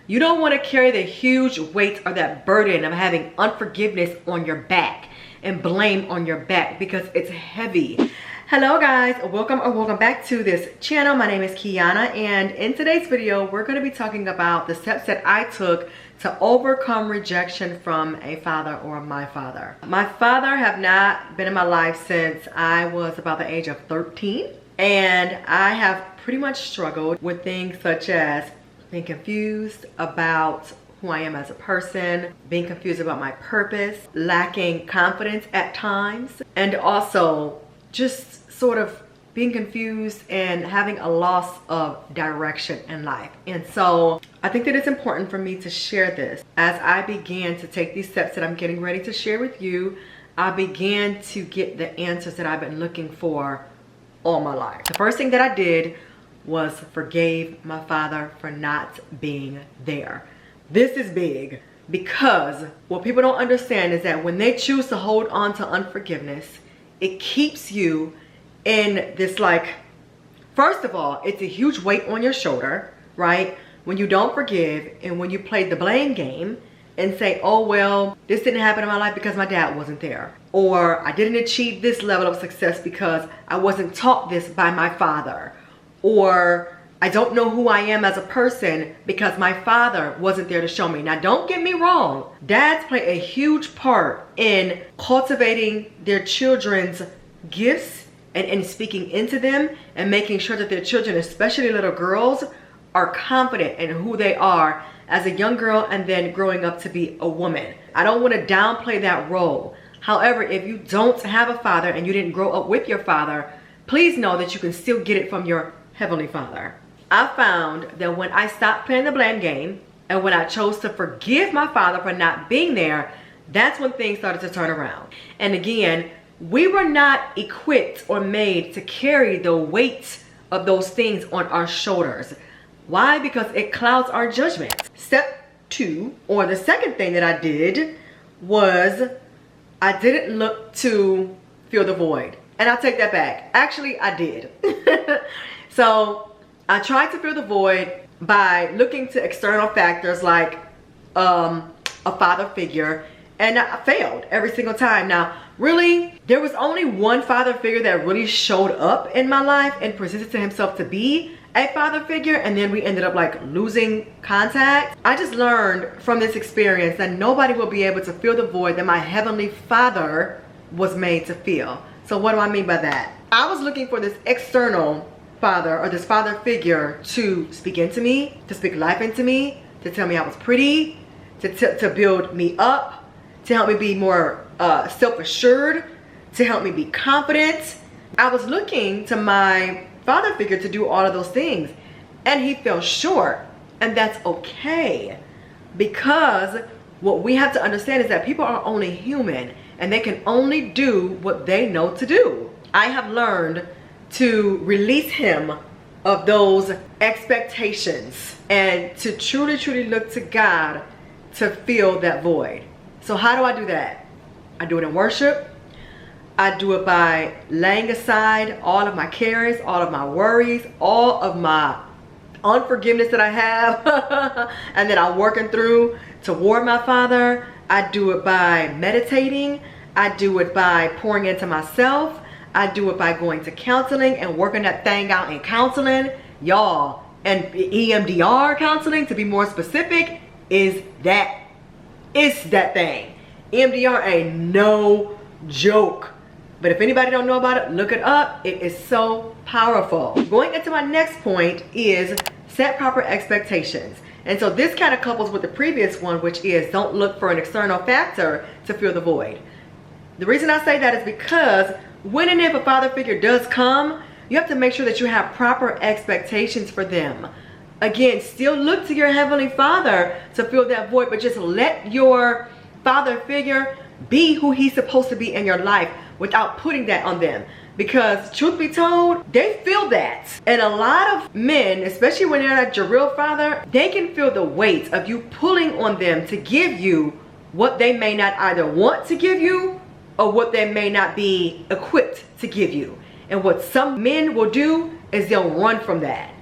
You don't want to carry the huge weight or that burden of having unforgiveness on your back and blame on your back, because it's heavy. Hello guys, welcome back to this channel. My name is Kiana, and in today's video we're going to be talking about the steps that I took to overcome rejection from a father or my father. My father have not been in my life since I was about the age of 13, and I have pretty much struggled with things such as being confused about who I am as a person, being confused about my purpose, lacking confidence at times, and also just sort of being confused and having a loss of direction in life. And so I think that it's important for me to share this. As I began to take these steps that I'm getting ready to share with you, I began to get the answers that I've been looking for all my life. The first thing that I did was forgave my father for not being there. This is big, because what people don't understand is that when they choose to hold on to unforgiveness, it keeps you in this, like, first of all, it's a huge weight on your shoulder, right? When you don't forgive and when you play the blame game and say, oh, well, this didn't happen in my life because my dad wasn't there. Or I didn't achieve this level of success because I wasn't taught this by my father. Or I don't know who I am as a person because my father wasn't there to show me. Now, don't get me wrong. Dads play a huge part in cultivating their children's gifts and in speaking into them and making sure that their children, especially little girls, are confident in who they are as a young girl and then growing up to be a woman. I don't want to downplay that role. However, if you don't have a father and you didn't grow up with your father, please know that you can still get it from your Heavenly Father. I found that when I stopped playing the blame game and when I chose to forgive my father for not being there, that's when things started to turn around. And again, we were not equipped or made to carry the weight of those things on our shoulders. Why? Because it clouds our judgment. Step 2, or the second thing that I did, was I didn't look to fill the void. And I'll take that back. Actually, I did. So I tried to fill the void by looking to external factors like a father figure, and I failed every single time. Now, really, there was only one father figure that really showed up in my life and presented to himself to be a father figure, and then we ended up like losing contact. I just learned from this experience that nobody will be able to fill the void that my Heavenly Father was made to fill. So what do I mean by that? I was looking for this external father or this father figure to speak into me, to speak life into me, to tell me I was pretty, to build me up, to help me be more self-assured, to help me be confident. I was looking to my father figure to do all of those things, and he fell short, and that's okay, because what we have to understand is that people are only human and they can only do what they know to do. I have learned to release him of those expectations and to truly look to God to fill that void. So how do I do that? I do it in worship. I do it by laying aside all of my cares, all of my worries, all of my unforgiveness that I have and that I'm working through toward my father. I do it by meditating. I do it by pouring into myself. I do it by going to counseling and working that thing out in counseling. Y'all, and EMDR counseling, to be more specific, is that thing. EMDR ain't no joke. But if anybody don't know about it, look it up. It is so powerful. Going into my next point is set proper expectations. And so this kind of couples with the previous one, which is don't look for an external factor to fill the void. The reason I say that is because when and if a father figure does come, you have to make sure that you have proper expectations for them. Again, still look to your Heavenly Father to fill that void, but just let your father figure be who he's supposed to be in your life without putting that on them. Because truth be told, they feel that. And a lot of men, especially when they're not your real father, they can feel the weight of you pulling on them to give you what they may not either want to give you or what they may not be equipped to give you. And what some men will do is they'll run from that,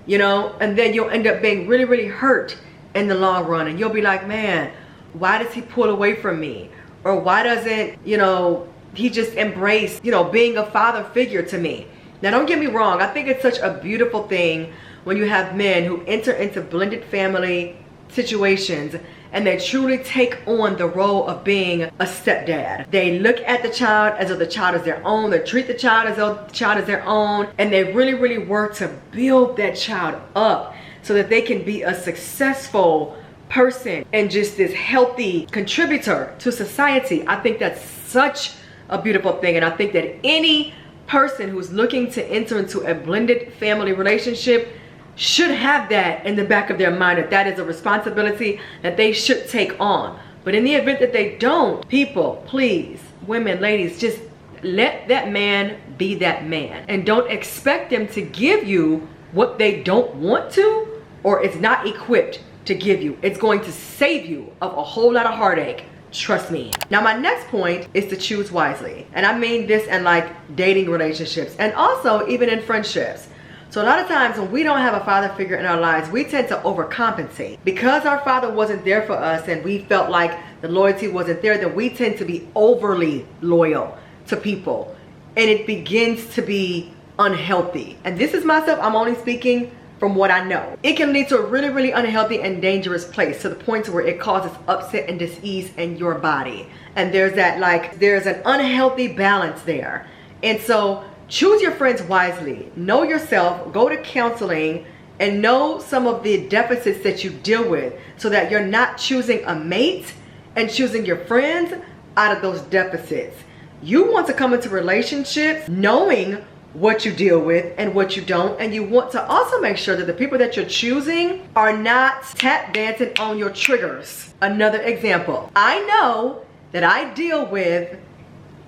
you know, and then you'll end up being really hurt in the long run. And you'll be like, man, why does he pull away from me? Or why doesn't, you know, he just embrace, you know, being a father figure to me? Now, don't get me wrong. I think it's such a beautiful thing when you have men who enter into blended family situations and they truly take on the role of being a stepdad. They look at the child as though the child is their own. They treat the child as though the child is their own. And they really, really work to build that child up so that they can be a successful person and just this healthy contributor to society. I think that's such a beautiful thing. And I think that any person who's looking to enter into a blended family relationship should have that in the back of their mind, that that is a responsibility that they should take on. But in the event that they don't, people, please, women, ladies, just let that man be that man, and don't expect them to give you what they don't want to or is not equipped to give you. It's going to save you of a whole lot of heartache. Trust me. Now, my next point is to choose wisely. And I mean this in like dating relationships and also even in friendships. So a lot of times when we don't have a father figure in our lives, we tend to overcompensate. Because our father wasn't there for us and we felt like the loyalty wasn't there, then we tend to be overly loyal to people. And it begins to be unhealthy. And this is myself, I'm only speaking from what I know. It can lead to a really, really unhealthy and dangerous place, to the point where it causes upset and dis-ease in your body. And there's that, like, there's an unhealthy balance there. And so choose your friends wisely. Know yourself, go to counseling, and know some of the deficits that you deal with, so that you're not choosing a mate and choosing your friends out of those deficits. You want to come into relationships knowing what you deal with and what you don't, and you want to also make sure that the people that you're choosing are not tap dancing on your triggers. Another example, I know that I deal with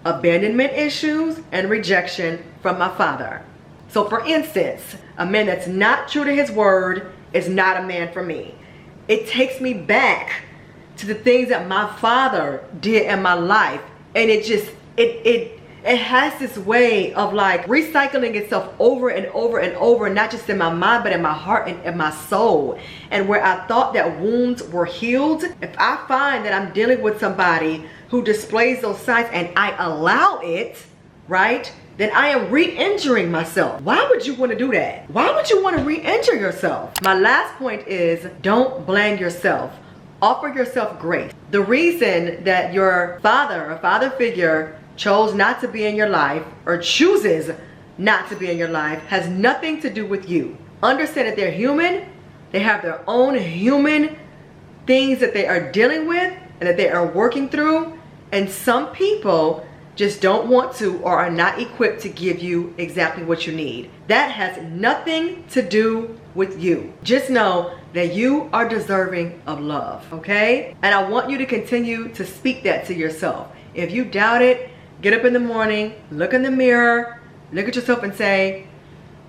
abandonment issues and rejection from my father. So for instance, a man that's not true to his word is not a man for me. It takes me back to the things that my father did in my life, and it just, it has this way of like recycling itself over and over and over, not just in my mind, but in my heart and in my soul. And where I thought that wounds were healed, if I find that I'm dealing with somebody who displays those signs and I allow it, right, then I am re-injuring myself. Why would you want to do that? Why would you want to re-injure yourself? My last point is, don't blame yourself. Offer yourself grace. The reason that your father or father figure chose not to be in your life, or chooses not to be in your life, has nothing to do with you. Understand that they're human. They have their own human things that they are dealing with and that they are working through. And some people just don't want to or are not equipped to give you exactly what you need. That has nothing to do with you. Just know that you are deserving of love, okay? And I want you to continue to speak that to yourself. If you doubt it, get up in the morning, look in the mirror, look at yourself and say,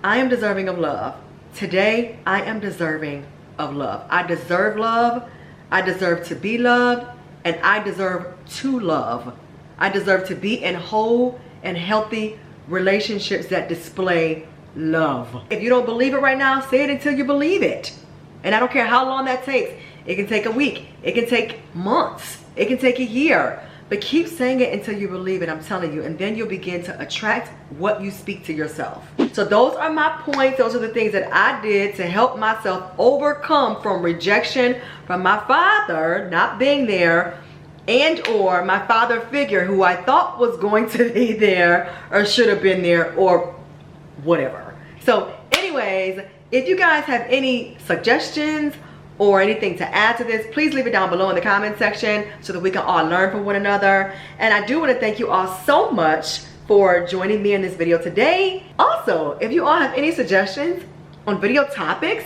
I am deserving of love. Today, I am deserving of love. I deserve love. I deserve to be loved, and I deserve to love. I deserve to be in whole and healthy relationships that display love. If you don't believe it right now, say it until you believe it. And I don't care how long that takes. It can take a week. It can take months. It can take a year. But keep saying it until you believe it, I'm telling you. And then you'll begin to attract what you speak to yourself. So those are my points. Those are the things that I did to help myself overcome from rejection from my father not being there, and or my father figure who I thought was going to be there or should have been there or whatever. So anyways, if you guys have any suggestions or anything to add to this, please leave it down below in the comment section so that we can all learn from one another. And I do want to thank you all so much for joining me in this video today. Also, if you all have any suggestions on video topics,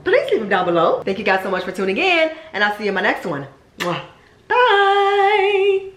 please leave them down below. Thank you guys so much for tuning in, and I'll see you in my next one. Mwah. Bye.